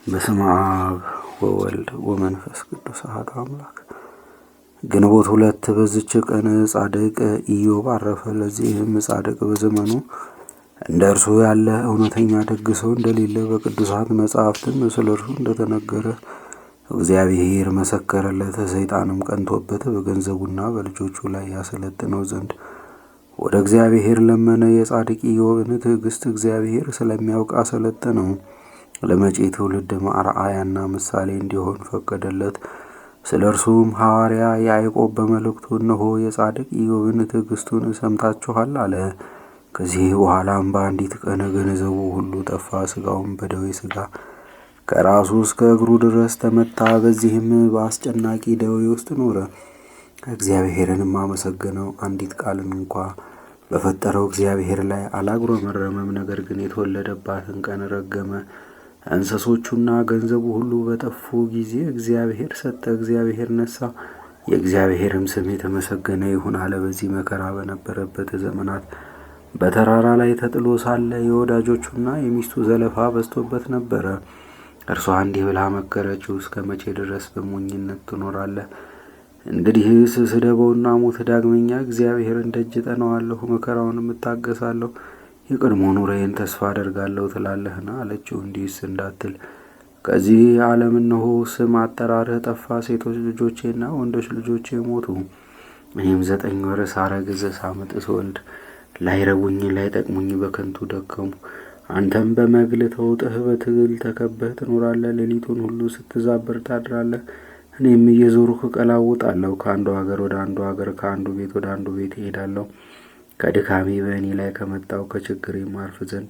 በስመ አብ ወወልድ ወመንፈስ ቅዱስ አሐዱ አምላክ። ግንቦት 2 በዚች ቀን ጻድቅ ኢዮብ አረፈ። ለዚህም ጻድቅ በዘመኑ እንደ እርሱ ያለ እውነተኛ ደግ ሰው እንደሌለ በቅዱሳት መጻሕፍትም ስለ እርሱ እንደተነገረ እግዚአብሔር መሰከረለት። ሰይጣንም ቀንቶበት በገንዘቡና በልጆቹ ላይ ያሰለጥነው ዘንድ ወደ እግዚአብሔር ለመነ። የጻድቅ ኢዮብን ትዕግስት እግዚአብሔር ስለሚያውቅ አሰለጠነው። ለመጪ ትውልድ አርአያና ምሳሌ እንዲሆን ፈቀደለት። ስለ እርሱም ሐዋርያ ያዕቆብ በመልእክቱ እነሆ የጻድቅ ኢዮብን ትዕግስቱን ሰምታችኋል አለ። ከዚህ በኋላም በአንዲት ቀን ገንዘቡ ሁሉ ጠፋ። ሥጋውም በደዌ ሥጋ ከራሱ እስከ እግሩ ድረስ ተመታ። በዚህም በአስጨናቂ ደዌ ውስጥ ኖረ። እግዚአብሔርንም አመሰገነው። አንዲት ቃልን እንኳ በፈጠረው እግዚአብሔር ላይ አላጉረመረመም። ነገር ግን የተወለደባትን ቀን ረገመ። እንስሶቹና ገንዘቡ ሁሉ በጠፉ ጊዜ እግዚአብሔር ሰጠ፣ እግዚአብሔር ነሳ፣ የእግዚአብሔርም ስም የተመሰገነ ይሁን አለ። በዚህ መከራ በነበረበት ዘመናት በተራራ ላይ ተጥሎ ሳለ የወዳጆቹና የሚስቱ ዘለፋ በዝቶበት ነበረ። እርሷ እንዲህ ብላ መከረችው፣ እስከ መቼ ድረስ በሞኝነት ትኖራለህ? እንግዲህስ ስደበውና ሙት። ዳግመኛ እግዚአብሔርን ደጅ ጠናዋለሁ፣ መከራውንም እታገሳለሁ፣ የቀድሞ ኑሮዬን ተስፋ አደርጋለሁ ትላለህና አለችው። እንዲህስ እንዳትል ከዚህ ዓለም እነሆ ስም አጠራርህ ጠፋ። ሴቶች ልጆቼና ወንዶች ልጆቼ ሞቱ። እኔም 9 ወር ሳረግዝ ሳምጥ ስወልድ ላይረቡኝ ላይጠቅሙኝ በከንቱ ደከሙ። አንተም በመግል ተውጠህ በትግል ተከበህ ትኖራለህ። ሌሊቱን ሁሉ ስትዛብር ታድራለህ። እኔም እየዞርኩ እቀላውጣለሁ። ከአንዱ ሀገር ወደ አንዱ ሀገር፣ ከአንዱ ቤት ወደ አንዱ ቤት እሄዳለሁ። ከድካሜ በእኔ ላይ ከመጣው ከችግሬ ማርፍ ዘንድ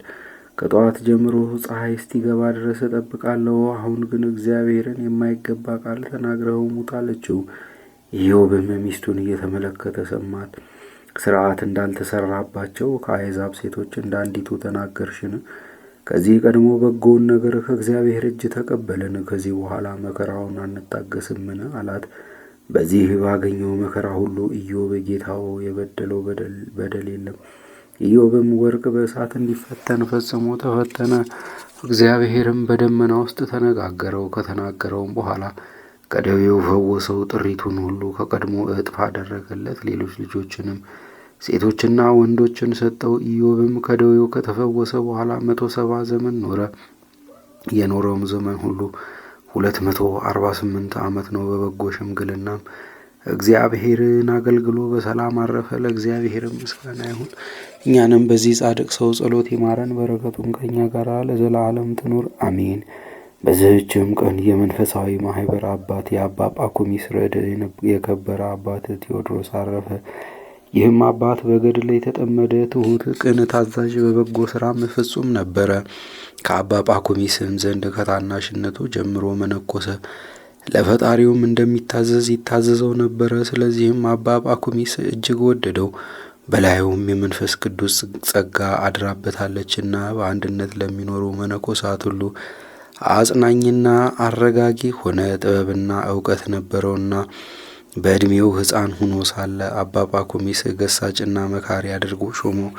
ከጠዋት ጀምሮ ፀሐይ እስቲገባ ድረስ እጠብቃለሁ። አሁን ግን እግዚአብሔርን የማይገባ ቃል ተናግረኸው ሙት አለችው። ኢዮብም ሚስቱን እየተመለከተ ሰማት። ሥርዓት እንዳልተሰራባቸው ከአሕዛብ ሴቶች እንዳንዲቱ ተናገርሽን? ከዚህ ቀድሞ በጎውን ነገር ከእግዚአብሔር እጅ ተቀበልን። ከዚህ በኋላ መከራውን አንታገስምን? አላት። በዚህ ባገኘው መከራ ሁሉ ኢዮብ ጌታው የበደለው በደል የለም። ኢዮብም ወርቅ በእሳት እንዲፈተን ፈጽሞ ተፈተነ። እግዚአብሔርም በደመና ውስጥ ተነጋገረው። ከተናገረውም በኋላ ከደዌው ፈወሰው። ጥሪቱን ሁሉ ከቀድሞ እጥፍ አደረገለት። ሌሎች ልጆችንም ሴቶችና ወንዶችን ሰጠው። ኢዮብም ከደዌው ከተፈወሰ በኋላ 170 ዘመን ኖረ። የኖረውም ዘመን ሁሉ 248 ዓመት ነው። በበጎ ሽምግልናም እግዚአብሔርን አገልግሎ በሰላም አረፈ። ለእግዚአብሔርም ምስጋና ይሁን። እኛንም በዚህ ጻድቅ ሰው ጸሎት ይማረን፣ በረከቱም ከእኛ ጋር ለዘላለም ትኑር አሜን። በዚህችም ቀን የመንፈሳዊ ማህበር አባት የአባ ጳኩሚስ ረድእ የከበረ አባት ቴዎድሮስ አረፈ። ይህም አባት በገድል የተጠመደ ትሑት፣ ቅን፣ ታዛዥ፣ በበጎ ሥራም ፍጹም ነበረ። ከአባ ጳኩሚስም ዘንድ ከታናሽነቱ ጀምሮ መነኮሰ። ለፈጣሪውም እንደሚታዘዝ ይታዘዘው ነበረ። ስለዚህም አባ ጳኩሚስ እጅግ ወደደው። በላዩም የመንፈስ ቅዱስ ጸጋ አድራበታለችና በአንድነት ለሚኖሩ መነኮሳት ሁሉ አጽናኝና አረጋጊ ሆነ። ጥበብና እውቀት ነበረውና በዕድሜው ሕፃን ሆኖ ሳለ አባ ጳኩሚስ ገሳጭና መካሪ አድርጎ ሾመው።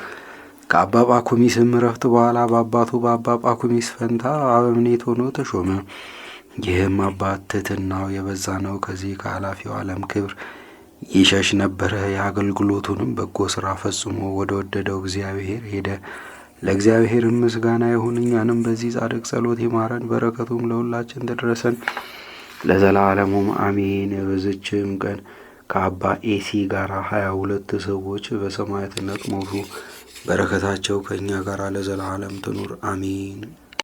ከአባ ጳኩሚስም ዕረፍት በኋላ በአባቱ በአባ ጳኩሚስ ፈንታ አበምኔት ሆኖ ተሾመ። ይህም አባት ትሕትናው የበዛ ነው። ከዚህ ከኃላፊው ዓለም ክብር ይሸሽ ነበረ። የአገልግሎቱንም በጎ ሥራ ፈጽሞ ወደ ወደደው እግዚአብሔር ሄደ። ለእግዚአብሔርም ምስጋና ይሁን። እኛንም በዚህ ጻድቅ ጸሎት ይማረን፣ በረከቱም ለሁላችን ትድረሰን ለዘላለሙም አሜን። በዚችም ቀን ከአባ ኤሲ ጋር 22 ሰዎች በሰማዕትነት ሞቱ። በረከታቸው ከእኛ ጋር ለዘላለም ትኑር አሜን።